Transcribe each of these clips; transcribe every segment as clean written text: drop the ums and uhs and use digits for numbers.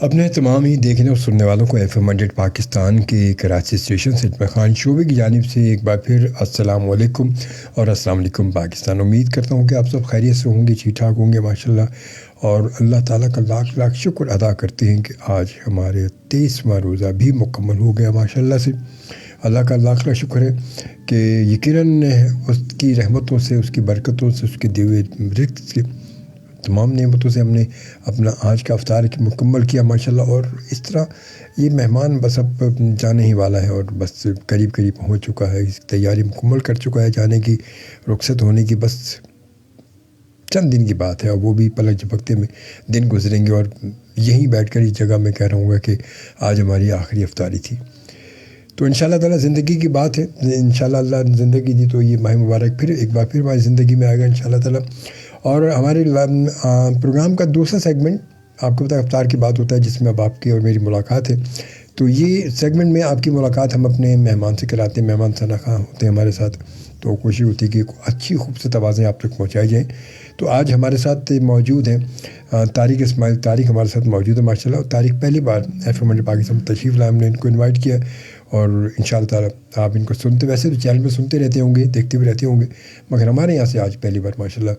اپنے تمام ہی دیکھنے اور سننے والوں کو FM 100 پاکستان کے کراچی اسٹیشن سے اجمل خان شعبے کی جانب سے ایک بار پھر السلام علیکم اور السلام علیکم پاکستان۔ امید کرتا ہوں کہ آپ سب خیریت سے ہوں گے، ٹھیک ٹھاک ہوں گے ماشاءاللہ، اور اللہ تعالیٰ کا لاکھ لاکھ شکر ادا کرتے ہیں کہ آج ہمارے 23واں روزہ بھی مکمل ہو گیا ماشاءاللہ سے۔ اللہ کا لاکھ لاکھ شکر ہے کہ یقیناً اس کی رحمتوں سے، اس کی برکتوں سے، اس کے دیے ہوئے رزق سے، تمام نعمتوں سے ہم نے اپنا آج کا افطار مکمل کیا ماشاءاللہ۔ اور اس طرح یہ مہمان بس اب جانے ہی والا ہے اور بس قریب قریب پہنچ چکا ہے، اس تیاری مکمل کر چکا ہے جانے کی، رخصت ہونے کی بس چند دن کی بات ہے، اور وہ بھی پلک جھپکتے میں دن گزریں گے۔ اور یہیں بیٹھ کر اس جگہ میں کہہ رہا ہوں گا کہ آج ہماری آخری افطاری تھی، تو انشاءاللہ تعالیٰ زندگی کی بات ہے، انشاءاللہ اللہ زندگی دی تو یہ ماہ مبارک پھر ایک بار پھر ہماری زندگی میں آئے گا انشاءاللہ تعالیٰ۔ اور ہمارے پروگرام کا دوسرا سیگمنٹ آپ کو پتہ ہے افطار کی بات ہوتا ہے، جس میں اب آپ کی اور میری ملاقات ہے، تو یہ سیگمنٹ میں آپ کی ملاقات ہم اپنے مہمان سے کراتے ہیں، مہمان خواہ ہوتے ہیں ہمارے ساتھ، تو کوشش ہوتی ہے کہ اچھی خوبصورت آوازیں آپ تک پہنچائی جائیں۔ تو آج ہمارے ساتھ موجود ہیں طارق اسماعیل۔ طارق ہمارے ساتھ موجود ہے ماشاءاللہ، اور طارق پہلی بار FM 100 پاکستان میں تشریف لائے، ہم نے ان کو انوائٹ کیا، اور انشاءاللہ تعالیٰ آپ ان کو سنتے، ویسے تو چینل پہ سنتے رہتے ہوں گے، دیکھتے بھی رہتے ہوں گے، مگر ہمارے یہاں سے آج پہلی بار ماشاءاللہ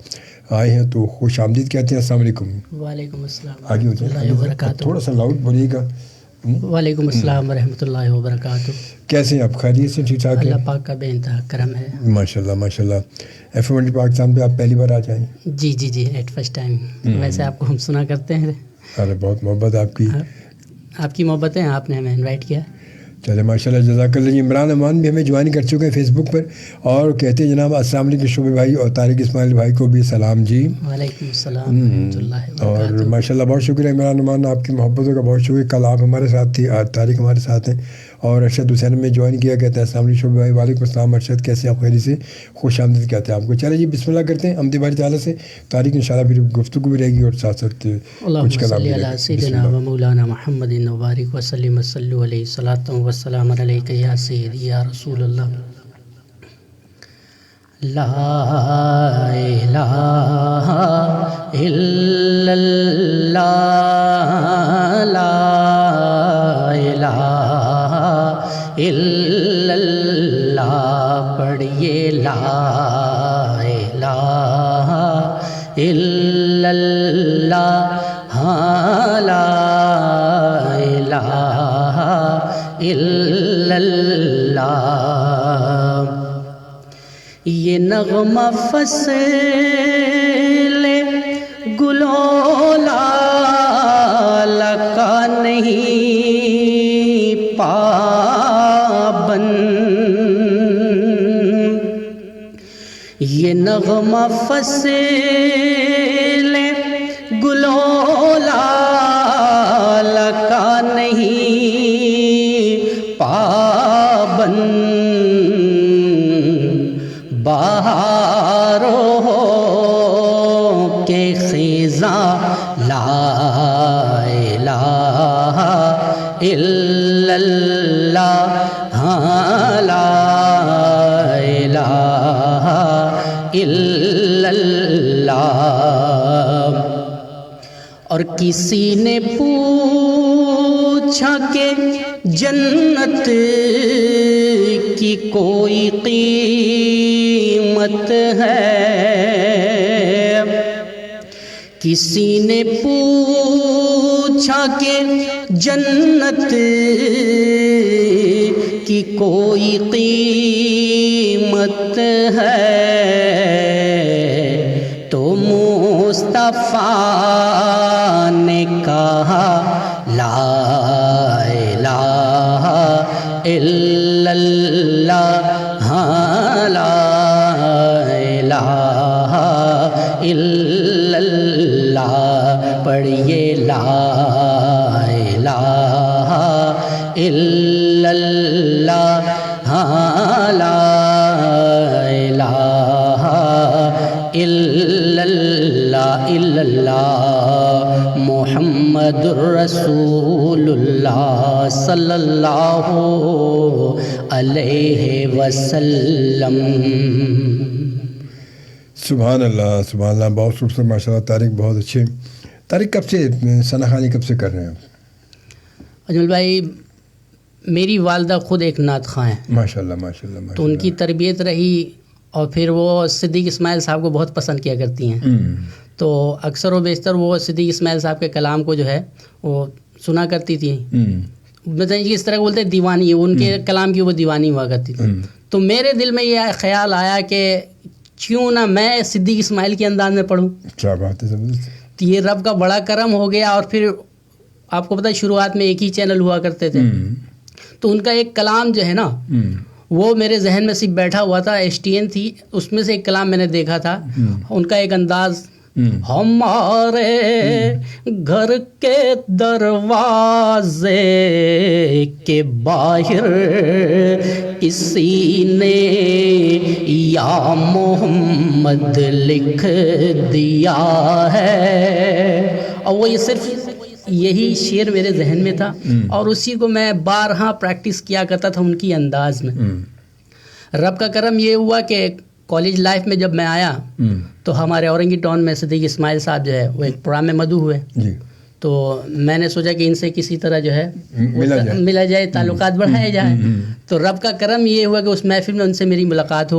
آئے ہیں، تو خوش آمدید کہتے ہیں۔ السلام علیکم۔ وعلیکم السلام آگے ورحمۃ اللہ وبرکاتہ۔ تھوڑا سا لاؤڈ بولیے گا۔ وعلیکم السلام ورحمۃ اللہ وبرکاتہ۔ کیسے ہیں آپ؟ خیریت سے؟ ٹھیک ٹھاک ہیں؟ اللہ پاک کا بے انتہا کرم ہے ماشاءاللہ ماشاءاللہ۔ FM 100 پاکستان پہ آپ پہلی بار آ جائیں؟ جی جی جی، ایٹ فرسٹ ٹائم۔ ویسے آپ کو ہم سنا کرتے ہیں۔ ارے بہت محبت آپ کی، آپ کی محبت ہے، آپ نے ہمیں انوائٹ کیا۔ چلے ماشاءاللہ، جزاک اللہ جی۔ عمران امان بھی ہمیں جوائن کر چکے ہیں فیس بک پر، اور کہتے ہیں جناب السلام علیکم شعبے بھائی، اور طارق اسماعیل بھائی کو بھی سلام جی۔ وعلیکم السلام ورحمۃ اللہ اور وبرکاتہ۔ ماشاءاللہ بہت شکریہ عمران امان، آپ کی محبتوں کا بہت شکریہ۔ کل آپ ہمارے ساتھ تھی، آج طارق ہمارے ساتھ ہیں، اور ارشد حسین میں جوائن کیا، کہتے ہیں السلام علیکم شعبے بھائی۔ وعلیکم السلام ارشد، کیسے آپ؟ خیریت سے؟ خوش آمدید کہتے ہیں آپ کو۔ چلے جی بسم اللہ کرتے ہیں حمد باری تعالیٰ سے۔ طارق انشاءاللہ پھر گفتگو بھی رہے گی اور ساتھ ساتھ کچھ کلام بھی رہے گا۔ سیدنا و مولانا محمد وبارک وسلم وصلوا علیہ الصلاۃ والسلام علیک یا سیدی یا رسول اللہ۔ لا الہ الا اللہ، لا الہ الا اللہ، پڑھیے لا الہ الا اللہ، ہاں لا الہ الا اللہ۔ یہ نغمہ فصل گل و لال کا نہیں پابند، یہ نغمہ فصل گل و لال کا نہیں پابند، بہاروں کے خزاں لا الہ الا اللہ، ہاں لا الہ الا اللہ۔ اور کسی نے پوچھا کہ جنت کی کوئی قیمت ہے، کسی نے پوچھا کہ جنت کی کوئی قیمت ہے، تو مصطفیٰ نے کہا لا الہ الا اللہ، ہاں لا الہ الا اللہ، پڑھیے لا الہ الا اللہ، ہاں لا الہ الا اللہ، الا اللہ محمد الرسول اللہ صلی اللہ علیہ وسلم۔ سبحان اللہ سبحان اللہ، بہت خوبصورت ماشاءاللہ طارق، بہت اچھے۔ طارق کب سے ثنا خوانی کب سے کر رہے ہیں آپ؟ اجمل بھائی میری والدہ خود ایک نعت خواں ہیں، ماشاء اللہ ماشاء اللہ، تو ان کی تربیت رہی اور پھر وہ صدیق اسماعیل صاحب کو بہت پسند کیا کرتی ہیں، تو اکثر و بیشتر وہ صدیق اسماعیل صاحب کے کلام کو جو ہے وہ سنا کرتی تھی، مطلب اس طرح بولتے ہیں دیوانی، ان کے کلام کی وہ دیوانی ہوا کرتی تھی. تو میرے دل میں یہ خیال آیا کہ کیوں نہ میں صدیق اسماعیل کے انداز میں پڑھوں. کیا بات ہے، تو یہ رب کا بڑا کرم ہو گیا. اور پھر آپ کو پتہ ہے شروعات میں ایک ہی چینل ہوا کرتے تھے، تو ان کا ایک کلام جو ہے نا وہ میرے ذہن میں صرف بیٹھا ہوا تھا، STN تھی، اس میں سے ایک کلام میں نے دیکھا تھا. ان کا ایک انداز، ہمارے گھر کے دروازے کے باہر کسی نے یا محمد لکھ دیا ہے. اور وہ یہ صرف یہی شعر میرے ذہن میں تھا اور اسی کو میں بارہا پریکٹس کیا کرتا تھا ان کی انداز میں. رب کا کرم یہ ہوا کہ کالج لائف میں جب میں آیا تو ہمارے اورنگی ٹاؤن میں صدیق اسماعیل صاحب جو ہے وہ ایک پروگرام میں مدعو ہوئے، تو میں نے سوچا کہ ان سے کسی طرح جو ہے ملا جائے، تعلقات بڑھائے جائے. تو رب کا کرم یہ ہوا کہ اس محفل میں ان سے میری ملاقات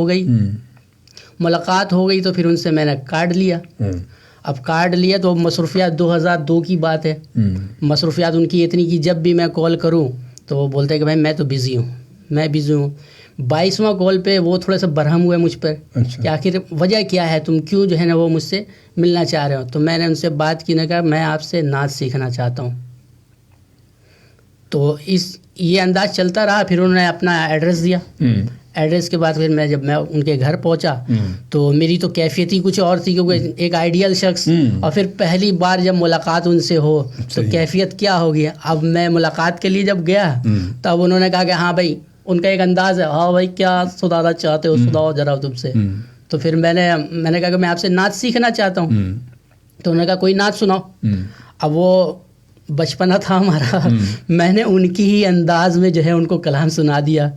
ہو گئی تو پھر ان سے میں نے کارڈ لیا. اب کارڈ لیا تو مصروفیات 2002 کی بات ہے، مصروفیات ان کی اتنی کہ جب بھی میں کال کروں تو وہ بولتے ہیں کہ بھائی میں تو بزی ہوں. 22واں کال پہ وہ تھوڑا سا برہم ہوئے مجھ پر کہ آخر وجہ کیا ہے، تم کیوں جو ہے نا وہ مجھ سے ملنا چاہ رہے ہو. تو میں نے ان سے بات کی، نے کہا میں آپ سے نعت سیکھنا چاہتا ہوں. تو یہ انداز چلتا رہا. پھر انہوں نے اپنا ایڈریس دیا. ایڈریس کے بعد پھر جب میں ان کے گھر پہنچا تو میری تو کیفیت ہی کچھ اور تھی، کیونکہ ایک آئیڈیل شخص اور پھر پہلی بار جب ملاقات ان سے ہو تو کیفیت کیا ہوگی. اب میں ملاقات کے لیے جب گیا تب انہوں نے کہا کہ ہاں بھائی، ان کا ایک انداز ہے، ہاں بھائی کیا سدانا چاہتے ہو، سداؤ ذرا تم سے. تو پھر میں نے کہا کہ میں آپ سے نعت سیکھنا چاہتا ہوں. تو انہوں نے کہا کوئی نعت سناؤ. اب وہ بچپنا تھا ہمارا، میں نے ان کی ہی انداز میں جو ہے ان کو کلام سنا دیا.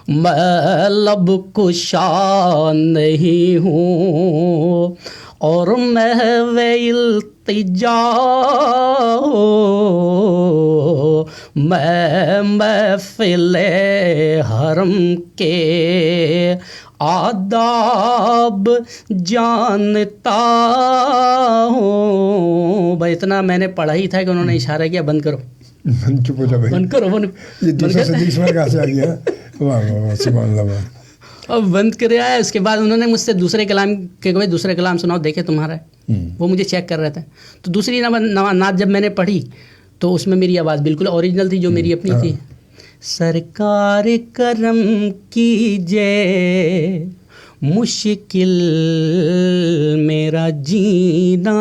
میں لب کشا نہیں ہوں اور محو التجا، میں محفل حرم کے آداب جانتا ہوں. بھائی اتنا میں نے پڑھا ہی تھا کہ انہوں نے اشارہ کیا بند کرو بند کرو. اب بند کرے آیا. اس کے بعد انہوں نے مجھ سے دوسرے کلام سناؤ، دیکھے تمہارا ہے. وہ مجھے چیک کر رہے تھے. تو دوسری نعت جب میں نے پڑھی تو اس میں میری آواز بالکل اوریجنل تھی، جو میری اپنی تھی. سرکار کرم کیجے مشکل میرا جینا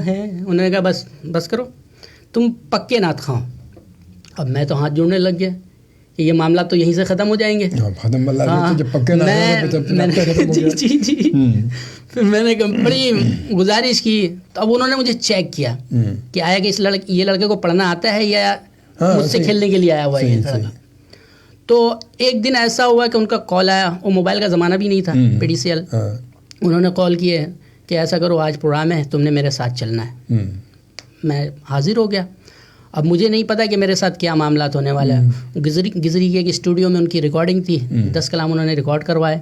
ہے. انہوں نے کہا بس کرو، تم پکے نعت خواں. اب میں تو ہاتھ جوڑنے لگ گیا کہ یہ معاملہ تو یہیں سے ختم ہو جائیں گے. جی. پھر میں نے بڑی گزارش کی. تو اب انہوں نے مجھے چیک کیا کہ آیا کہ یہ لڑکے کو پڑھنا آتا ہے یا مجھ سے کھیلنے کے لیے آیا ہوا ہے یہ لڑکا. تو ایک دن ایسا ہوا کہ ان کا کال آیا. وہ موبائل کا زمانہ بھی نہیں تھا، PDCL. انہوں نے کال کیے کہ ایسا کرو آج پروگرام ہے، تم نے میرے ساتھ چلنا ہے. میں حاضر ہو گیا. اب مجھے نہیں پتا کہ میرے ساتھ کیا معاملات ہونے والا ہے. گزری کے ایک اسٹوڈیو میں ان کی ریکارڈنگ تھی. 10 کلام انہوں نے ریکارڈ کروائے.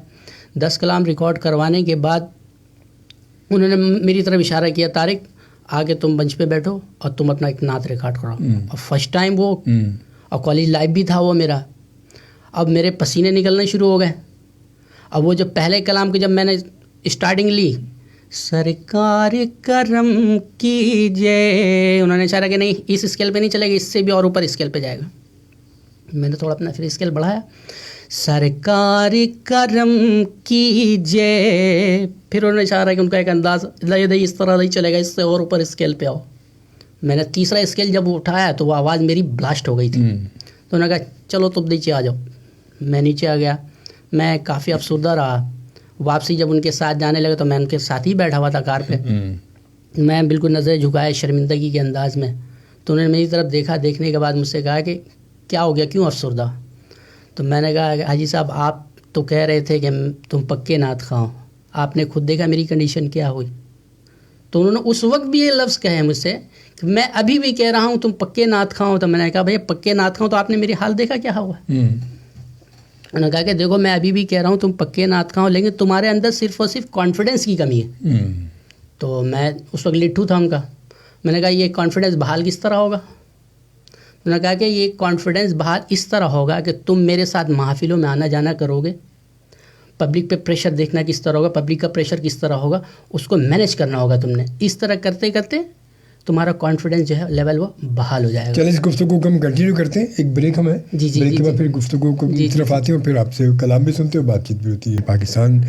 10 کلام ریکارڈ کروانے کے بعد انہوں نے میری طرف اشارہ کیا، طارق آگے تم بنچ پہ بیٹھو اور تم اپنا ایک نعت ریکارڈ کرو. اور فرسٹ ٹائم وہ، اور کالج لائف بھی تھا وہ میرا. اب میرے پسینے نکلنے شروع ہو گئے. اب وہ جب پہلے کلام کے جب میں نے اسٹارٹنگ لی، سرکار کرم کیجے، انہوں نے اشارہ کہ نہیں اس اسکیل پہ نہیں چلے گا، اس سے بھی اور اوپر اسکیل پہ جائے گا. میں نے تھوڑا اپنا پھر اسکیل بڑھایا. سرکار کرم کیجے. پھر انہوں نے اشارہ کہ ان کا ایک انداز اس طرح نہیں چلے گا، اس سے اور اوپر اسکیل پہ آؤ. میں نے تیسرا اسکیل جب اٹھایا تو وہ آواز میری بلاسٹ ہو گئی تھی. تو انہوں نے کہا چلو تم نیچے آ جاؤ. میں نیچے آ گیا. میں کافی افسردہ رہا. واپسی جب ان کے ساتھ جانے لگا تو میں ان کے ساتھ ہی بیٹھا ہوا تھا کار پہ. میں بالکل نظر جھکائے شرمندگی کے انداز میں. تو انہوں نے میری طرف دیکھا. دیکھنے کے بعد مجھ سے کہا کہ کیا ہو گیا، کیوں افسردہ؟ تو میں نے کہا کہ حاجی صاحب آپ تو کہہ رہے تھے کہ تم پکے نعت خواں، آپ نے خود دیکھا میری کنڈیشن کیا ہوئی. تو انہوں نے اس وقت بھی یہ لفظ کہے مجھ سے کہ میں ابھی بھی کہہ رہا ہوں تم پکے نعت خواہ ہو. تو میں نے کہا بھائی پکے نعت خواہ تو آپ نے میری حال دیکھا کیا ہوا. انہوں نے کہا کہ دیکھو میں ابھی بھی کہہ رہا ہوں تم پکے نعت خواہ ہو لیکن تمہارے اندر صرف اور صرف کانفیڈنس کی کمی ہے. تو میں اس وقت لٹھو تھا ان کا. میں نے کہا یہ کانفیڈنس بحال کس طرح ہوگا. انہوں نے کہا کہ یہ کانفیڈنس بحال اس طرح ہوگا کہ تم میرے ساتھ محافلوں میں آنا جانا کرو گے, پبلک پہ پریشر دیکھنا کس طرح ہوگا, پبلک کا پریشر کس طرح ہوگا, اس کو مینیج کرنا ہوگا تم نے. اس طرح کرتے کرتے تمہارا کانفیڈنس جو ہے لیول وہ بحال ہو جائے گا. چلیں اس گفتگو کو ہم کنٹینیو کرتے ہیں, ایک بریک ہم ہے, بریک کے بعد پھر گفتگو کو طرف آتے ہیں اور پھر آپ سے کلام بھی سنتے ہیں اور بات چیت بھی ہوتی ہے پاکستان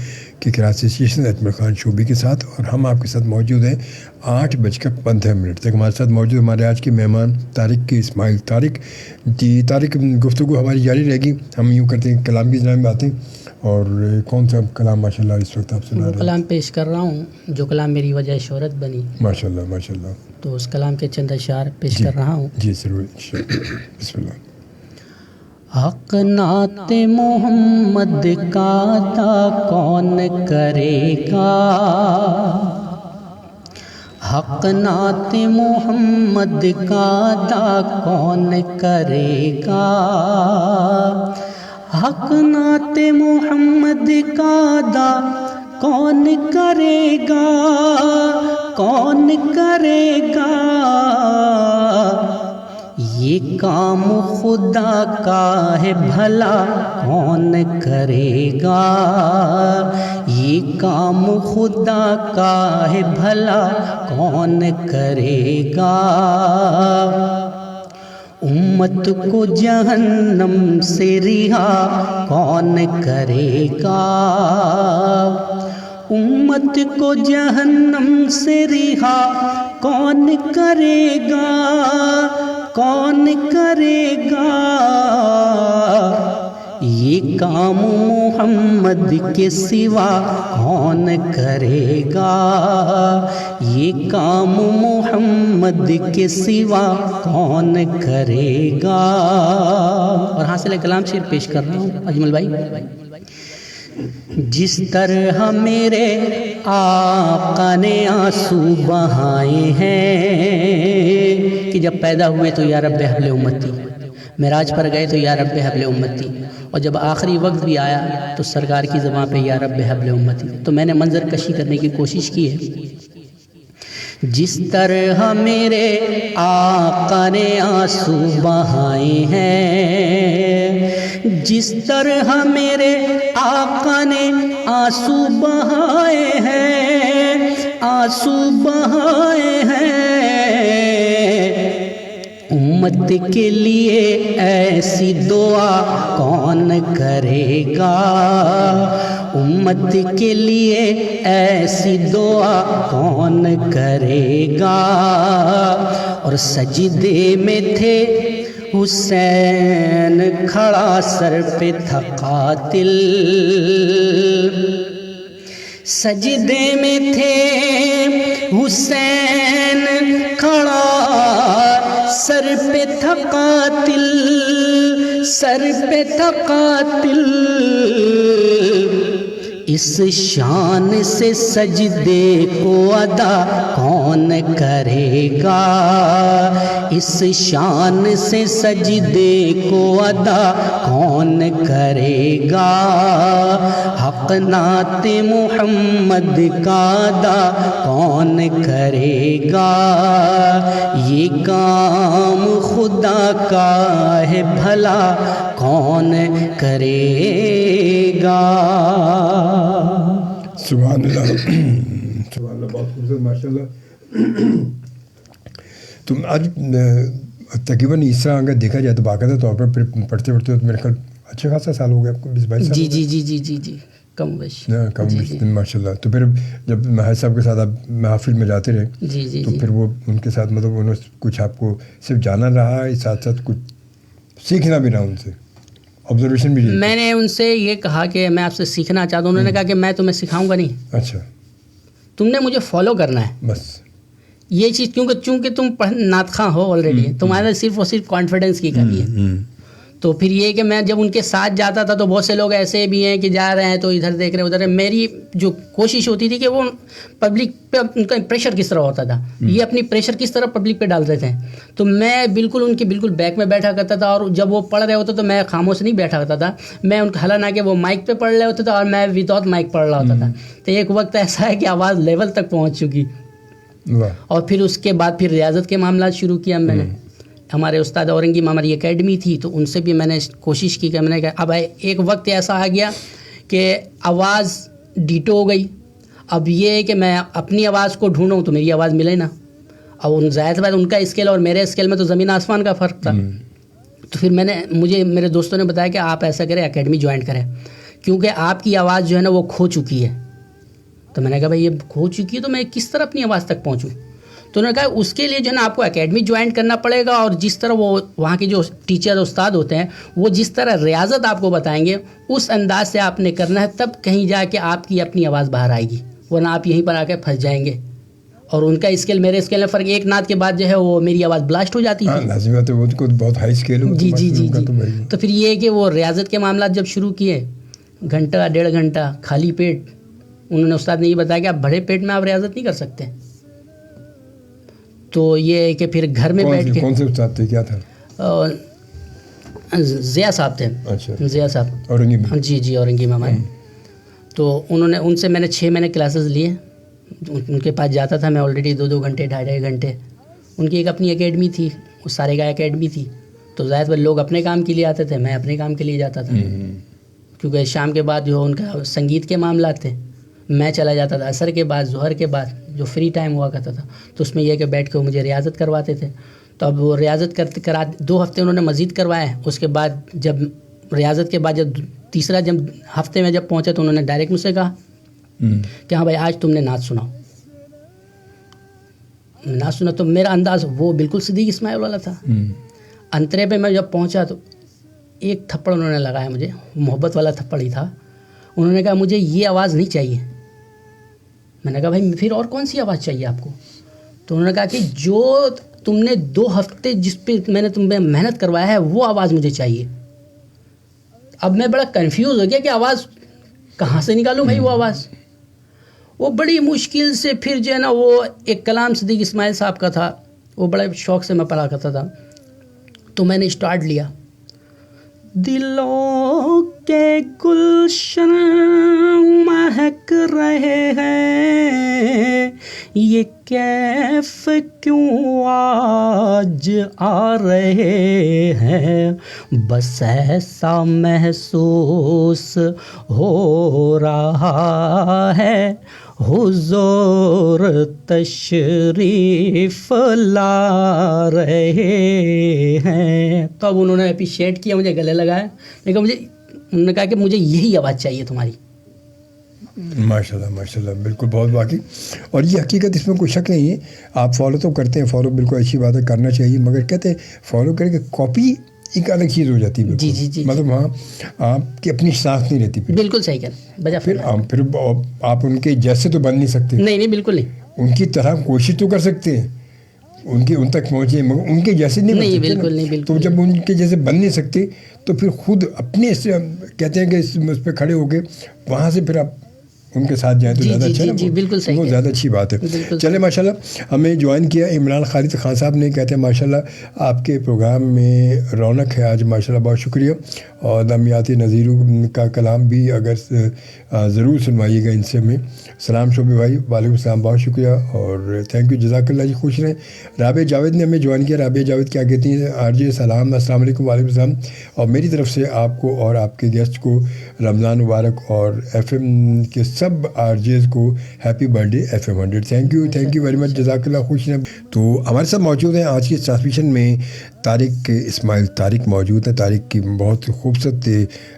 کے کراچی اسٹیشن اجمل خان شعبی کے ساتھ. اور ہم آپ کے ساتھ موجود ہیں 8:15 تک. ہمارے ساتھ موجود ہمارے آج کے مہمان طارق اسماعیل. طارق گفتگو ہماری جاری رہے گی. ہم یوں کرتے ہیں کلام کی جناب میں آتے ہیں. اور کون سا کلام ماشاء اللہ اس وقت آپ سنا رہے ہیں؟ کلام پیش کر رہا ہوں جو کلام میری وجہ شہرت بنی. ماشاء اللہ ماشاء اللہ. تو اس کلام کے چند اشعار پیش کر رہا ہوں. جی ضرور. بسم اللہ. حق نعت محمد کا ادا کون کرے گا, حق نعت محمد کا ادا کون کرے گا, حق نعت محمد کا ادا کون کرے گا, کون کرے گا, یہ کام خدا کا ہے بھلا کون کرے گا, یہ کام خدا کا ہے بھلا کون کرے گا, امت کو جہنم سے رہا کون کرے گا, امت کو جہنم سے رہا کون کرے گا, کون کرے گا, یہ کام محمد کے سوا کون کرے گا, یہ کام محمد کے سوا کون کرے گا. اور حاصل کلام شعر پیش کر رہا ہوں اجمل بھائی. جس طرح میرے آقا نے آنسو بہائے ہیں کہ جب پیدا ہوئے تو یا رب حبل امتی, معراج پر گئے تو یا رب حبل امتی, اور جب آخری وقت بھی آیا تو سرکار کی زبان پہ یا رب حبل امتی. تو میں نے منظر کشی کرنے کی کوشش کی ہے. جس طرح میرے آقا نے آنسو بہائے ہیں, جس طرح میرے آقا نے آنسو بہائے ہیں, آنسو بہائے ہیں, امت کے لیے ایسی دعا کون کرے گا, امت کے لیے ایسی دعا کون کرے گا. اور سجدے میں تھے حسین کھڑا سر پہ تھا قاتل, سجدے میں تھے حسین کھڑا سر پہ تھا قاتل, سر پہ تھا قاتل. اس شان سے سجدے کو ادا کون کرے گا, اس شان سے سجدے کو ادا کون کرے گا, حق نعت محمد کا ادا کون کرے گا, یہ کام خدا کا ہے بھلا کون کرے گا. سبحان اللہ سبحان اللہ. بہت خوبصورت ماشاء اللہ. تم آج تقریباً اس طرح اگر دیکھا جائے تو باقاعدہ طور پر پھر پڑھتے پڑھتے تو میرے خیال اچھا خاصا سال ہو گیا آپ کو, 20-22 سال. جی جی جی جی جی جی کم بیش کم بیش ماشاء اللہ. تو پھر جب ماہر صاحب کے ساتھ آپ محافل میں جاتے رہے جی جی تو پھر وہ ان کے ساتھ مطلب انہوں نے کچھ آپ کو صرف جانا رہا ہے, ساتھ ساتھ کچھ سیکھنا بھی رہا ان سے, آبزرویشن بھی. میں نے ان سے یہ کہا کہ میں آپ سے سیکھنا چاہتا ہوں. انہوں نے کہا کہ میں تمہیں سکھاؤں گا نہیں, اچھا تم نے مجھے فالو کرنا ہے بس. یہ چیز چونکہ تم نعت خواں ہو آلریڈی, تمہارا صرف اور صرف کانفیڈنس کی کمی ہے. تو پھر یہ کہ میں جب ان کے ساتھ جاتا تھا تو بہت سے لوگ ایسے بھی ہیں کہ جا رہے ہیں تو ادھر دیکھ رہے ہیں ادھر. میری جو کوشش ہوتی تھی کہ وہ پبلک پہ ان کا پریشر کس طرح ہوتا تھا, یہ اپنی پریشر کس طرح پبلک پہ ڈالتے تھے, تو میں بالکل ان کے بالکل بیک میں بیٹھا کرتا تھا, اور جب وہ پڑھ رہے ہوتے تو میں خاموش نہیں بیٹھا کرتا تھا, میں ان کا حالانکہ وہ مائک پہ پڑھ رہے ہوتے تھے اور میں وداؤٹ مائک پڑھ رہا ہوتا تھا. تو ایک وقت ایسا ہے کہ آواز لیول تک پہنچ چکی, اور پھر اس کے بعد پھر ریاضت کے معاملات شروع کیا میں نے. ہمارے استاد اورنگی ہماری اکیڈمی تھی تو ان سے بھی میں نے کوشش کی کہ میں نے کہا اب ایک وقت ایسا آ گیا کہ آواز ڈیٹو ہو گئی. اب یہ ہے کہ میں اپنی آواز کو ڈھونڈوں تو میری آواز ملے نا. اب ان ظاہر بات ان کا اسکیل اور میرے اسکیل میں تو زمین آسمان کا فرق تھا. تو پھر مجھے میرے دوستوں نے بتایا کہ آپ ایسا کریں اکیڈمی جوائن کریں, کیونکہ آپ کی آواز جو ہے نا وہ کھو چکی ہے. تو میں نے کہا بھائی یہ کھو چکی ہے تو میں کس طرح اپنی آواز تک پہنچوں. تو انہوں نے کہا اس کے لیے جو ہے نا آپ کو اکیڈمی جوائن کرنا پڑے گا, اور جس طرح وہ وہاں کے جو ٹیچر استاد ہوتے ہیں وہ جس طرح ریاضت آپ کو بتائیں گے اس انداز سے آپ نے کرنا ہے, تب کہیں جا کے آپ کی اپنی آواز باہر آئے گی, ورنہ آپ یہیں پر آ کے پھنس جائیں گے. اور ان کا اسکیل میرے اسکیل میں فرق, ایک نعت کے بعد جو ہے وہ میری آواز بلاسٹ ہو جاتی ہے. بہت ہائی اسکیل ہو. جی جی جی جی. تو پھر یہ ہے کہ وہ ریاضت کے معاملات جب شروع کیے, گھنٹہ 1.5 گھنٹہ خالی پیٹ, انہوں نے استاد نے یہ بتایا کہ آپ بھرے پیٹ میں آپ ریاضت نہیں کر سکتے. تو یہ ہے کہ پھر گھر میں بیٹھ کے. کون سے استاد تھے, کیا تھا؟ ضیاء صاحب تھے. اچھا, ضیاء صاحب اورنگی. جی جی اورنگی ہمارے. تو ان سے میں نے 6 مہینے کلاسز لیے. ان کے پاس جاتا تھا میں آلریڈی 2 گھنٹے 2.5 گھنٹے. ان کی ایک اپنی اکیڈمی تھی, وہ سارے گائے اکیڈمی تھی. تو ظاہر لوگ اپنے کام کے لیے آتے تھے, میں اپنے کام کے لیے جاتا تھا, کیونکہ شام کے بعد جو ان کا سنگیت کے معاملات تھے میں چلا جاتا تھا. عصر کے بعد ظہر کے بعد جو فری ٹائم ہوا کرتا تھا تو اس میں یہ کہ بیٹھ کے وہ مجھے ریاضت کرواتے تھے. تو اب وہ ریاضت کرا 2 ہفتے انہوں نے مزید کروائے. اس کے بعد جب ریاضت کے بعد جب تیسرا ہفتے میں جب پہنچے تو انہوں نے ڈائریکٹ مجھ سے کہا کہ ہاں بھائی آج تم نے نعت سناؤ. نعت سنا تو میرا انداز وہ بالکل صدیق اسماعیل والا تھا. انترے پہ میں جب پہنچا تو ایک تھپڑ انہوں نے لگایا مجھے, محبت والا تھپڑ ہی تھا. انہوں نے کہا مجھے یہ آواز نہیں چاہیے. میں نے کہا بھائی پھر اور کون سی آواز چاہیے آپ کو؟ تو انہوں نے کہا کہ جو تم نے 2 ہفتے جس پہ میں نے تم پہ محنت کروایا ہے وہ آواز مجھے چاہیے. اب میں بڑا کنفیوز ہو گیا کہ آواز کہاں سے نکالوں بھائی وہ آواز. وہ بڑی مشکل سے پھر جو ہے نا وہ ایک کلام صدیق اسماعیل صاحب کا تھا, وہ بڑے شوق سے میں پڑھا کرتا تھا. تو میں نے اسٹارٹ لیا, دلوں کے گلشن مہک رہے ہیں, یہ کیف کیوں آج آ رہے ہیں, بس ایسا محسوس ہو رہا ہے حضور تشریف لا رہے ہیں. تو اب انہوں نے اپریشیٹ کیا, مجھے گلے لگایا, لیکن انہوں نے کہا کہ مجھے یہی آواز چاہیے تمہاری. ماشاء اللہ ماشاء اللہ, بالکل بہت واقعی. اور یہ حقیقت اس میں کوئی شک نہیں ہے. آپ فالو تو کرتے ہیں, فالو بالکل اچھی بات ہے, کرنا چاہیے, مگر کہتے ہیں فالو کریں کہ کاپی ایک الگ چیز ہو جاتی ہے. جی جی جی, مطلب وہاں آپ کی اپنی شناخت نہیں رہتی. بالکل صحیح کہا. پھر آپ ان کے جیسے تو بن نہیں سکتے. نہیں بالکل نہیں. ان کی طرح کوشش تو کر سکتے ہیں, ان تک پہنچے, مگر ان کے جیسے نہیں بن سکتے. بالکل نہیں. تو جب ان کے جیسے بن نہیں سکتے تو پھر خود اپنے کہتے ہیں کہ اس پہ کھڑے ہو کے وہاں سے پھر آپ ان کے ساتھ جائیں تو زیادہ اچھا ہے. بالکل صحیح, وہ زیادہ اچھی بات ہے. چلے ماشاء اللہ ہمیں جوائن کیا عمران خالد خان صاحب نے, کہتے ہیں ماشاء اللہ آپ کے پروگرام میں رونق ہے آج, ماشاء اللہ بہت شکریہ. اور نامیاتی نظیروں کا کلام بھی اگر ضرور سنوائیے گا ان سے. ہمیں سلام شعبے بھائی, وعلیکم السلام, بہت شکریہ اور تھینک یو, جزاک اللہ جی, خوش رہیں. رابعہ جاوید نے ہمیں جوائن کیا. رابعہ جاوید کیا کہتی ہیں, آر جے سلام, السلام علیکم. وعلیکم السلام. اور میری طرف سے آپ کو اور آپ کے گیسٹ کو رمضان مبارک, اور ایف ایم کے سب آر جیز کو happy birth day FM 100. Thank you very much, جزاک اللہ, خوش رہیں. تو ہمارے ساتھ موجود ہیں آج کی ٹرانسمیشن میں طارق اسماعیل. طارق موجود ہیں. طارق کی بہت خوبصورت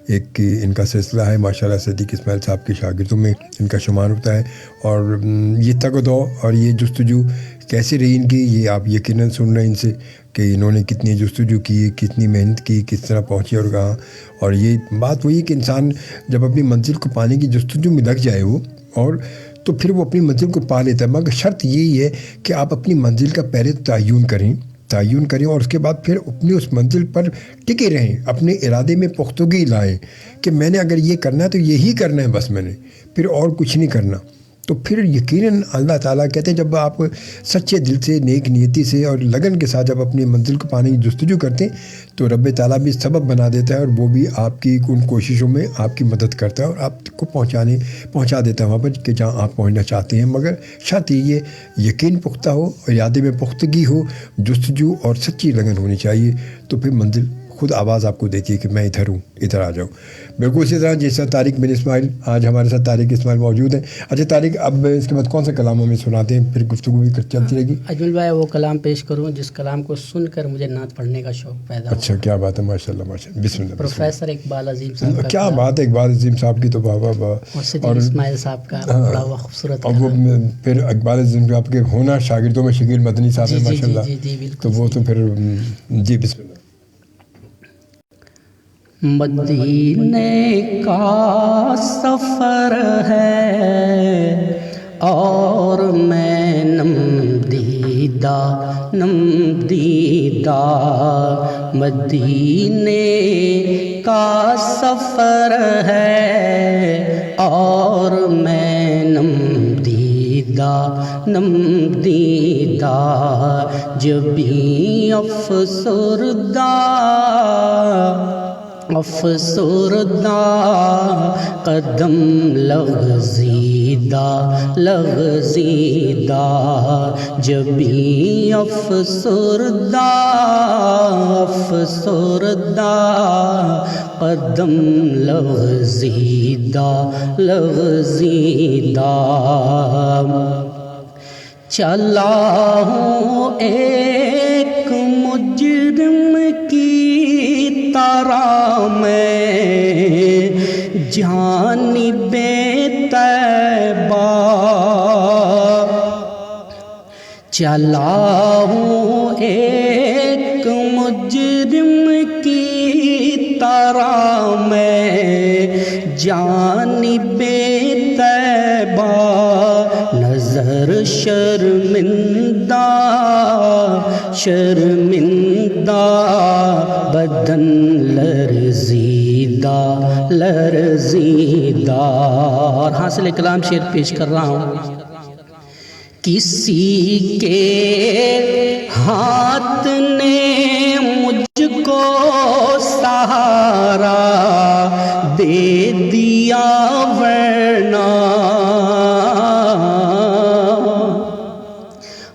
ایک ان کا سلسلہ ہے ماشاء اللہ. صدیق اسماعیل صاحب کے شاگردوں میں ان کا شمار ہوتا ہے. اور یہ تگ و دو اور یہ جستجو کیسے رہی ان کی, یہ آپ یقیناً سن رہے ہیں ان سے کہ انہوں نے کتنی جستجو کی, کتنی محنت کی, کس طرح پہنچے اور کہاں. اور یہ بات وہی ہے کہ انسان جب اپنی منزل کو پانے کی جستجو میں لگ جائے وہ, اور تو پھر وہ اپنی منزل کو پا لیتا ہے. مگر شرط یہی ہے کہ آپ اپنی منزل کا پہلے تعین کریں, تعین کریں اور اس کے بعد پھر اپنی اس منزل پر ٹکے رہیں، اپنے ارادے میں پختگی لائیں کہ میں نے اگر یہ کرنا ہے تو یہی کرنا ہے، بس میں نے پھر اور کچھ نہیں کرنا. تو پھر یقیناً اللہ تعالیٰ کہتے ہیں جب آپ سچے دل سے، نیک نیتی سے اور لگن کے ساتھ جب اپنی منزل کو پانے کی جستجو کرتے ہیں تو رب تعالیٰ بھی سبب بنا دیتا ہے اور وہ بھی آپ کی ان کوششوں میں آپ کی مدد کرتا ہے اور آپ کو پہنچا دیتا ہے وہاں پر کہ جہاں آپ پہنچنا چاہتے ہیں. مگر شرط یہ یقین پختہ ہو، ارادے میں پختگی ہو، جستجو اور سچی لگن ہونی چاہیے، تو پھر منزل خود آواز آپ کو دیتی ہے کہ میں ادھر ہوں، ادھر آ جاؤ. بالکل اسی طرح جیسا طارق بن اسماعیل، آج ہمارے ساتھ طارق اسماعیل موجود ہیں. اچھا طارق، اب اس کے بعد کون سا کلام ہمیں سناتے ہیں؟ پھر گفتگو بھی چلتی رہے گی. اجمل بھائی وہ کلام پیش کروں جس کلام کو سن کر مجھے نعت پڑھنے کا شوق پیدا ہوا. اچھا، کیا بات ہے، ماشاء اللہ ماشاء اللہ. بسم اللہ. پروفیسر اقبال عظیم صاحب کا کیا بات ہے، اقبال عظیم صاحب کی تو واہ واہ واہ. اور صدیق اسماعیل صاحب کا بڑا ہوا خوبصورت. اور وہ پھر اقبال عظیم صاحب کے ہونا شاگردوں میں شکیل مدنی صاحب ہیں ماشاء اللہ. جی بالکل. تو وہ تو پھر جی بسم اللہ. مدینے کا سفر ہے اور میں نم دیدہ مدینے کا سفر ہے اور میں نم دیدہ جبیں افسردہ قدم لغزیدہ جبیں افسردہ قدم لغزیدہ چلا ہوں ایک مجرم کی طرح میں جانب طیبہ، چلا ہوں ایک مجرم کی طرح میں جانب طیبہ، نظر شرمندہ بدن لرزیدہ. اور حاصل کلام شعر پیش کر رہا ہوں. کسی کے ہاتھ نے مجھ کو سہارا دے دیا ورنہ.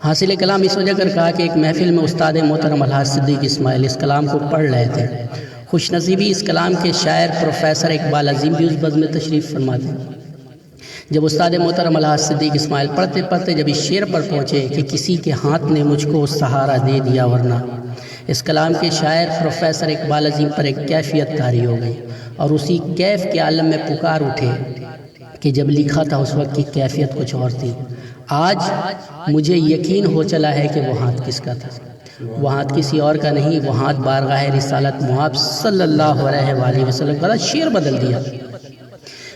حاصل کلام اس وجہ کر کہا کہ ایک محفل میں استاد محترم الحاج صدیق اسماعیل اس کلام کو پڑھ رہے تھے. خوش نصیبی اس کلام کے شاعر پروفیسر اقبال عظیم بھی اس بزم میں تشریف فرما تھے. جب استاد محترم الحاج صدیق اسماعیل پڑھتے پڑھتے جب اس شعر پر پہنچے کہ کسی کے ہاتھ نے مجھ کو سہارا دے دیا ورنہ، اس کلام کے شاعر پروفیسر اقبال عظیم پر ایک کیفیت طاری ہو گئی اور اسی کیف کے عالم میں پکار اٹھے کہ جب لکھا تھا اس وقت کی کیفیت کچھ اور تھی. آج مجھے یقین ہو چلا ہے کہ وہ ہاتھ کس کا تھا. وہ ہاتھ کسی اور کا نہیں، وہ ہاتھ بارگاہ رسالت محب صلی اللہ علیہ وآلہ وسلم کا. شعر بدل دیا.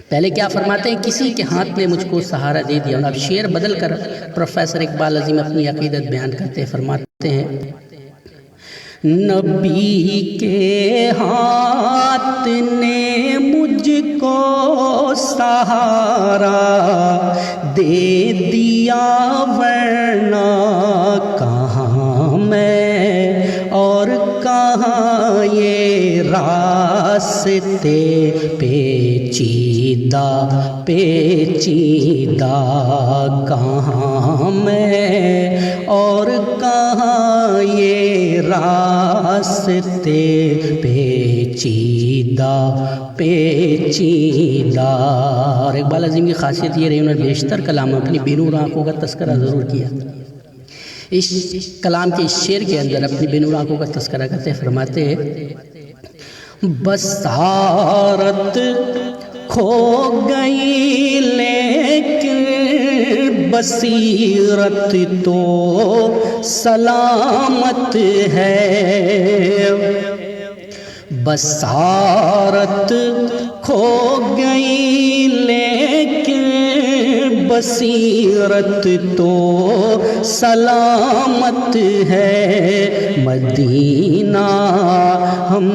پہلے کیا فرماتے ہیں؟ کسی کے ہاتھ نے مجھ کو سہارا دے دیا. اب شعر بدل کر پروفیسر اقبال عظیم اپنی عقیدت بیان کرتے فرماتے ہیں، نبی کے ہاتھ نے مجھ کو سہارا دے دیا ورنہ کہاں میں اور کہاں یہ راستے پیچیدہ کہاں میں اور کہاں یہ راستے پیچیدہ. اور اقبال عظیم کی خاصیت یہ رہی انہوں نے بیشتر کلام اپنی بے نور آنکھوں کا تذکرہ ضرور کیا. اس کلام کے اس شعر کے اندر اپنی بے نور آنکھوں کا تذکرہ کرتے فرماتے ہیں، بصارت کھو گئی لیکن بصیرت تو سلامت ہے. بصارت کھو گئی لیکن بصیرت تو سلامت ہے، مدینہ ہم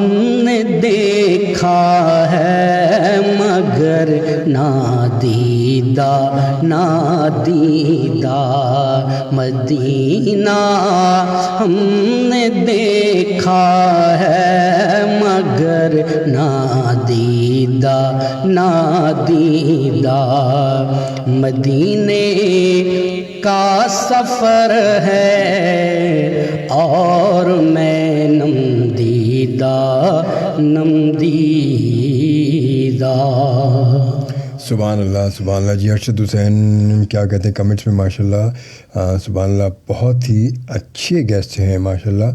نے دیکھا ہے مگر نادیدہ نادیدہ، مدینہ ہم نے دیکھا ہے مگر نادیدہ نادیدہ، مدینے کا سفر ہے اور میں نمدیدہ نمدیدہ۔ سبحان اللہ سبحان اللہ۔ جی ارشد حسین کیا کہتے ہیں کمنٹس میں، ماشاءاللہ سبحان اللہ، بہت ہی اچھے گیسٹ ہیں ماشاءاللہ،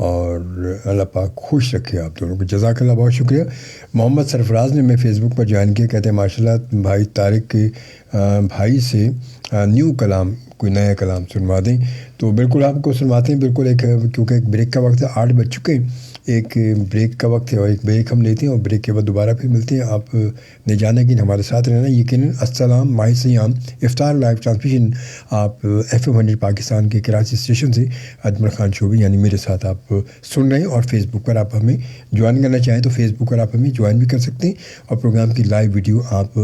اور اللہ پاک خوش رکھے آپ دونوں کو، جزاک اللہ، بہت شکریہ۔ محمد سرفراز نے میں فیس بک پر جوائن کیا، کہتے ہیں ماشاءاللہ بھائی طارق کے بھائی سے نیو کلام، کوئی نیا کلام سنوا دیں، تو بالکل آپ کو سنواتے ہیں، بالکل ایک، کیونکہ ایک بریک کا وقت ہے، 8 بج چکے ہیں، ایک بریک کا وقت ہے اور ایک بریک ہم لیتے ہیں اور بریک کے بعد دوبارہ پھر ملتے ہیں۔ آپ نے جانا کہ ہمارے ساتھ رہنا یقیناً۔ السلام، ماہ سیام افطار لائیو ٹرانسمیشن آپ FM 100 پاکستان کے کراچی اسٹیشن سے اجمل خان شوبی یعنی میرے ساتھ آپ سن رہے ہیں، اور فیس بک پر آپ ہمیں جوائن کرنا چاہیں تو فیس بک پر آپ ہمیں جوائن بھی کر سکتے ہیں، اور پروگرام کی لائیو ویڈیو آپ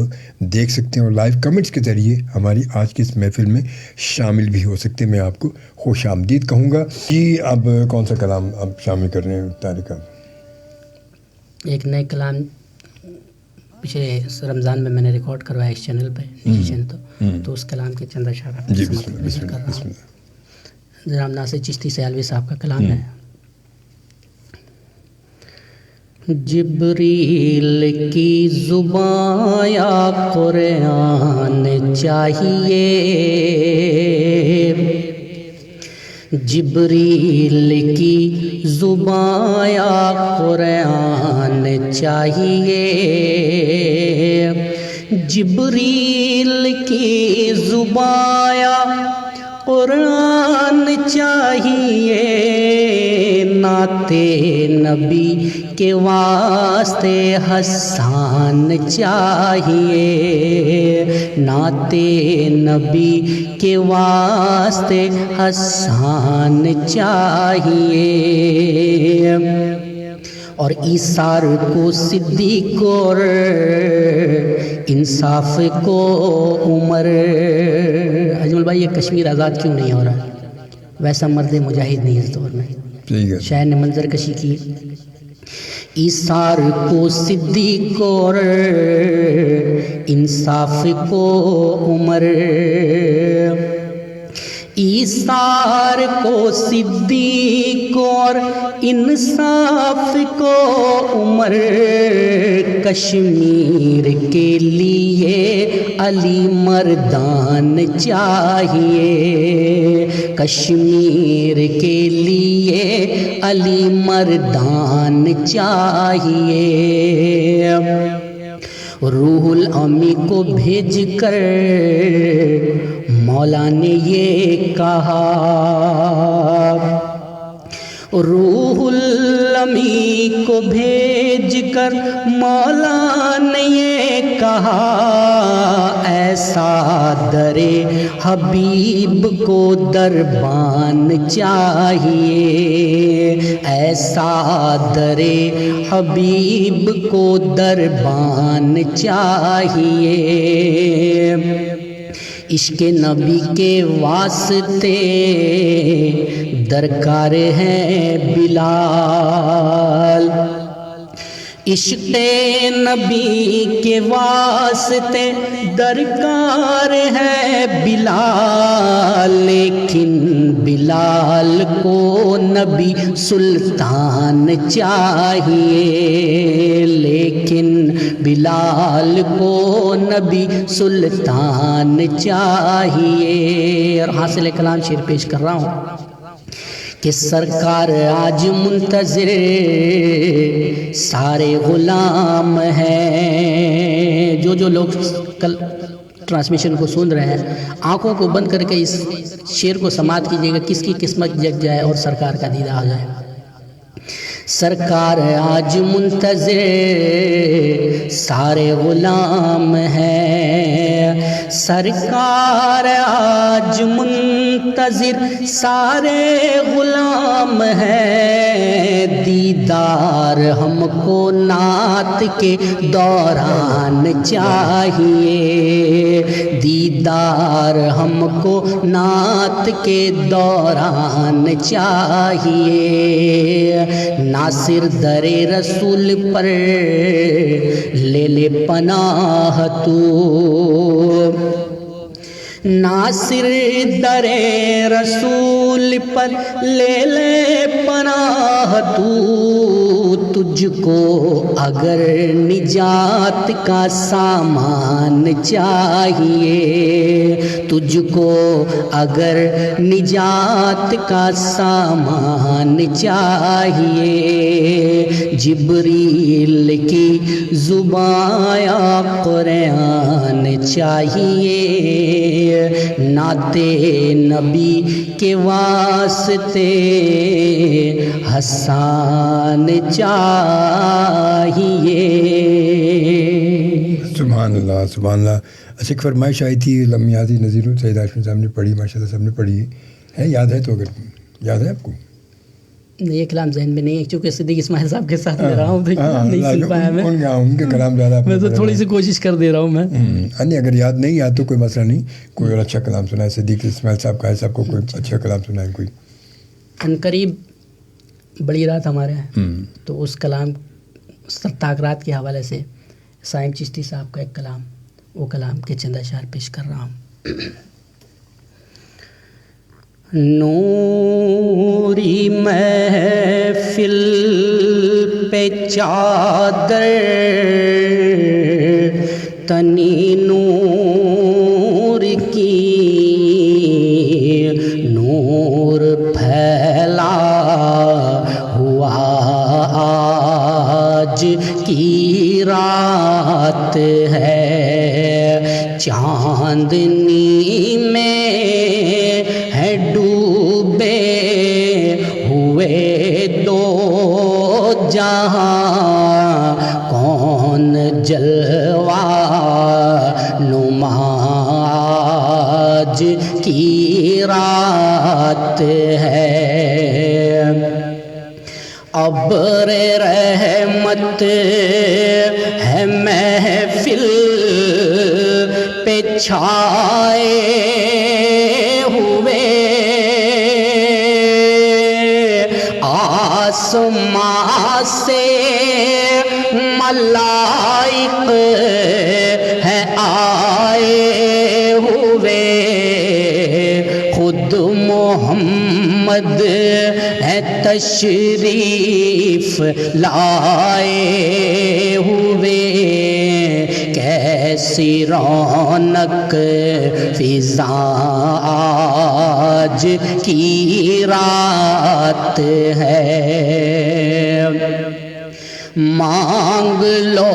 دیکھ سکتے ہیں، اور لائیو کمنٹس کے ذریعے ہماری آج کی اس محفل میں شامل بھی ہو سکتے ہیں۔ میں آپ کو خوش آمدید کہوں گا۔ جی اب کون سا کلام اب شامل کر رہے ہیں طارق صاحب؟ ایک نئے کلام پچھلے رمضان میں میں نے ریکارڈ کروایا اس چینل پہ، تو اس کلام کے چند اشعار جی بسم اللہ۔ جناب ناصر چشتی سیالوی صاحب کا کلام ہے۔ جبریل کی زبان یا قرآن چاہیے، جبریل کی زبان یا قرآن چاہیے، جبریل کی زبان یا قرآن چاہیے، نعت نبی کے واسطے حسان چاہیے، نعت نبی کے واسطے حسان چاہیے، اور ایثار کو صدیق اور انصاف کو عمر۔ اجمل بھائی، یہ کشمیر آزاد کیوں نہیں ہو رہا؟ ویسا مرد مجاہد نہیں اس دور میں۔ شاعر نے منظر کشی کی، ایثار کو صدیق اور انصاف کو عمر، ایثار کو صدیق اور انصاف کو عمر، کشمیر کے لیے علی مردان چاہیے، کشمیر کے لیے علی مردان چاہیے، روح الامی کو بھیج کر مولا نے یہ کہا، روح الامی کو بھیج کر مولا نے یہ کہا، ایسا در حبیب کو دربان چاہیے، ایسا در حبیب کو دربان چاہیے، عشق نبی کے واسطے درکار ہے بلال، عشق نبی کے واسطے درکار ہے بلال، لیکن بلال کو نبی سلطان چاہیے، لیکن بلال کو نبی سلطان چاہیے۔ اور حاصل کلام شعر پیش کر رہا ہوں کہ سرکار آج منتظر سارے غلام ہیں، جو لوگ کل ٹرانسمیشن کو سن رہے ہیں، آنکھوں کو بند کر کے اس شعر کو سماعت کیجیے گا، کس کی قسمت جگ جائے اور سرکار کا دیدہ آ جائے۔ سرکار آج منتظر سارے غلام ہیں، سرکار آج منتظر سارے غلام ہیں، دیدار ہم کو نعت کے دوران چاہیے، دیدار ہم کو نعت کے دوران چاہیے، ناصر در رسول پر لے لے پناہ تو، ناصر در رسول پر لے لے پناہ تو، تجھ کو اگر نجات کا سامان چاہیے، تجھ کو اگر نجات کا سامان چاہیے، جبریل کی زبان یا قرآن چاہیے، نعت نبی کے واسطے حسان چاہیے۔ سبحان اللہ سبحان اللہ۔ اچھا ایک فرمائش آئی تھی لمحاتی نظیر سید ہاشمی صاحب نے پڑھی، ماشاء اللہ صاحب نے پڑھی ہے، یاد ہے تو اگر یاد ہے آپ کو؟ یہ کلام ذہن میں نہیں ہے کیونکہ صدیق اسماعیل صاحب کے ساتھ میں رہا ہوں، نہیں سن پایا میں، ان کے کلام زیادہ میں تو تھوڑی سی کوشش کر دے رہا ہوں میں۔ نہیں اگر یاد نہیں یاد تو کوئی مسئلہ نہیں، کوئی اور اچھا کلام سنائے، صدیق اسماعیل صاحب کا ہے، صاحب کو کوئی اچھا کلام سنائے کوئی۔ عنقریب بڑی رات ہمارے ہیں تو اس کلام تاکرات کے حوالے سے سائم چشتی صاحب کا ایک کلام، وہ کلام کے چند اشعار پیش کر رہا ہوں۔ نوری محفل پہ چادر تنی نور کی، نور پھیلا ہوا آج کی رات ہے، چاندنی میں ہے ڈوبے ہوئے دو جہاں، کون جلوہ نماز کی رات ہے، ابر رحمت ہے محفل پہ چھائے ہوئے، آسمان سے ملائک ہے آئے ہوئے، خود محمد ہے تشریف لائے ہوئے، کیسی رونق فضا آج کی رات ہے، مانگ لو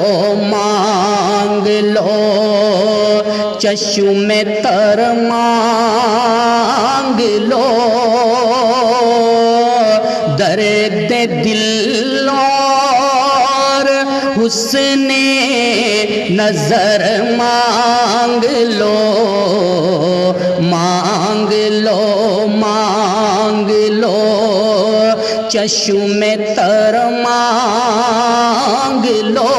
چشم تر مانگ لو، درد دل اور حسن نظر مانگ لو، مانگ لو مانگ لو چشم تر مانگ لو،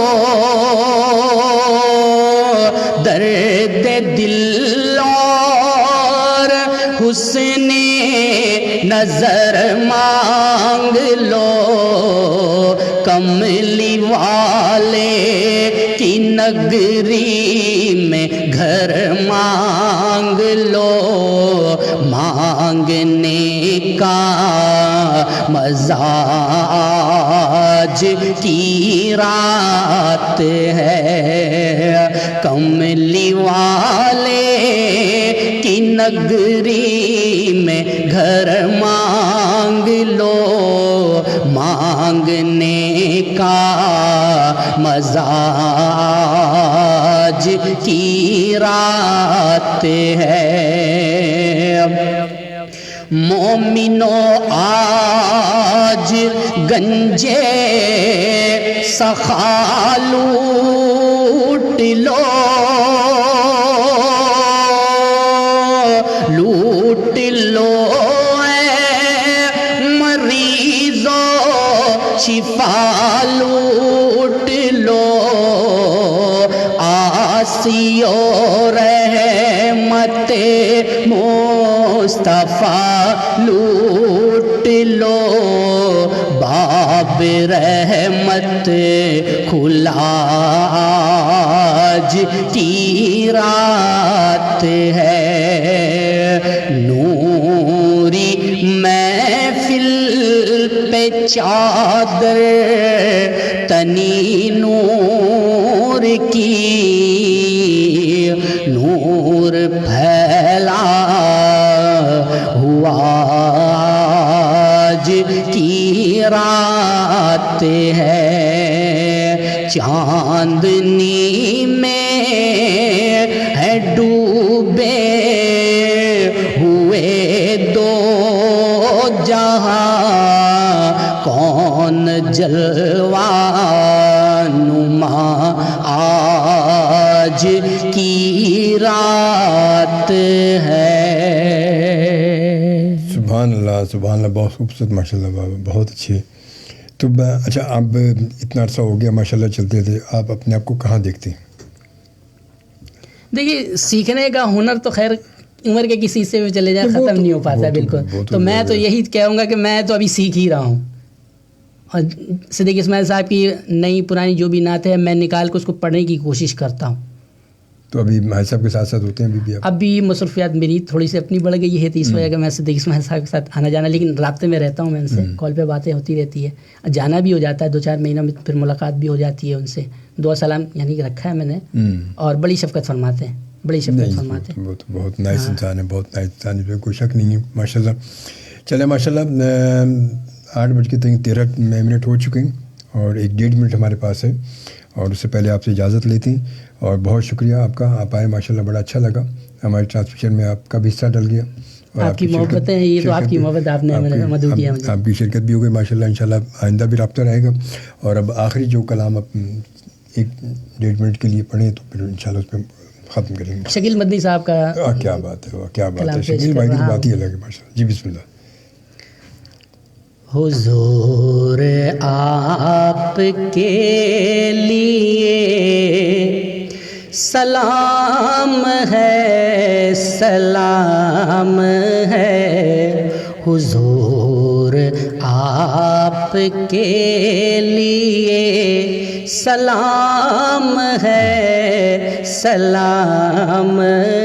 درد دل اور حسن نظر مانگ لو، کملی والے کی نگری میں گھر مانگ لو، مانگنے کا مزہ آج کی رات ہے، کملی والے کی نگری میں گھر مانگ لو، مانگنے کا مزہ آج کی رات ہے، مومنو آج گنجے سخا لوٹ لو، شفا لوٹ لو آسیو رحمت مصطفیٰ لوٹ لو باب رحمت کھلا آج کی رات ہے نوری محفل پہ چادر تنی نور کی نور پھیلا ہوا آج کی رات ہے چاندنی میں ہے ڈوبے ہوئے دو جہاں کون جلوہ نما آج کی رات ہے. سبحان اللہ سبحان اللہ، بہت خوبصورت ماشاء اللہ بابا، بہت اچھی. تو اچھا اب اتنا عرصہ ہو گیا ماشاء اللہ چلتے تھے، آپ اپنے آپ کو کہاں دیکھتے ہیں؟ دیکھیے سیکھنے کا ہنر تو خیر عمر کے کسی حصے میں چلے جائے ختم نہیں ہو پاتا بالکل. تو میں تو یہی کہوں گا کہ میں تو ابھی سیکھ ہی رہا ہوں. اور صدیق اسماعیل صاحب کی نئی پرانی جو بھی نعت ہے میں نکال کے اس کو پڑھنے کی کوشش کرتا ہوں. تو ابھی ماہر صاحب کے ساتھ ساتھ ہوتے ہیں ابھی؟ ابھی مصروفیات میری تھوڑی سی اپنی بڑھ گئی ہے تو اس وجہ کہ میں صدیق اسماعیل صاحب کے ساتھ آنا جانا، لیکن رابطے میں رہتا ہوں میں ان سے، کال پہ باتیں ہوتی رہتی ہے، جانا بھی ہو جاتا ہے 2-4 مہینوں میں، پھر ملاقات بھی ہو جاتی ہے ان سے، دعا سلام یعنی کہ رکھا ہے میں نے. اور بڑی شفقت فرماتے ہیں، بڑی شفقت فرماتے ہیں. وہ تو بہت نائس انسان ہے، بہت نائس انسان ہے، کوئی شک نہیں ہے ماشاء اللہ. چلے ماشاء اللہ 8:13 ہو چکے ہیں اور 1-1.5 منٹ ہمارے پاس ہے، اور اس سے پہلے آپ سے اجازت لیتے ہیں. اور بہت شکریہ آپ کا، آپ آئے ماشاء اللہ، بڑا اچھا لگا. ہمارے ٹرانسمیشن میں آپ کا بھی حصہ ڈل گیا، اور آپ کی محبتیں ہیں، یہ تو آپ کی محبت آپ نے مدعو کیا مجھے. آپ کی شرکت بھی ہو گئی ماشاء اللہ. انشاءاللہ آئندہ بھی رابطہ رہے گا. اور اب آخری جو کلام 1-1.5 منٹ کے لیے پڑھیں تو پھر انشاءاللہ اس پہ ختم کریں گے. شکیل مدنی صاحب کا کیا بات ہے، کیا بات ہے، شکیل بھائی کی بات ہی الگ ہے ماشاء اللہ. جی بسم اللہ. حضور آپ کے لیے سلام ہے، سلام ہے. حضور آپ کے لیے سلام ہے، سلام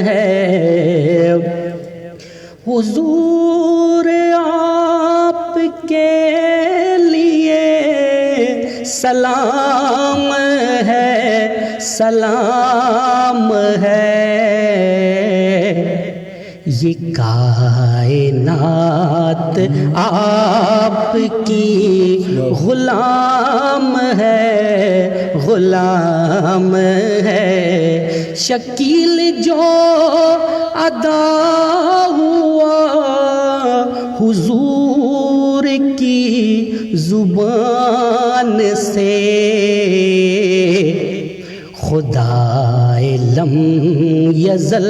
ہے. حضور آپ کے لیے سلام ہے، سلام ہے. یہ کائنات آپ کی غلام ہے، غلام ہے. شکیل جو ادا ہوا حضور کی زبان سے، خدا لم یزل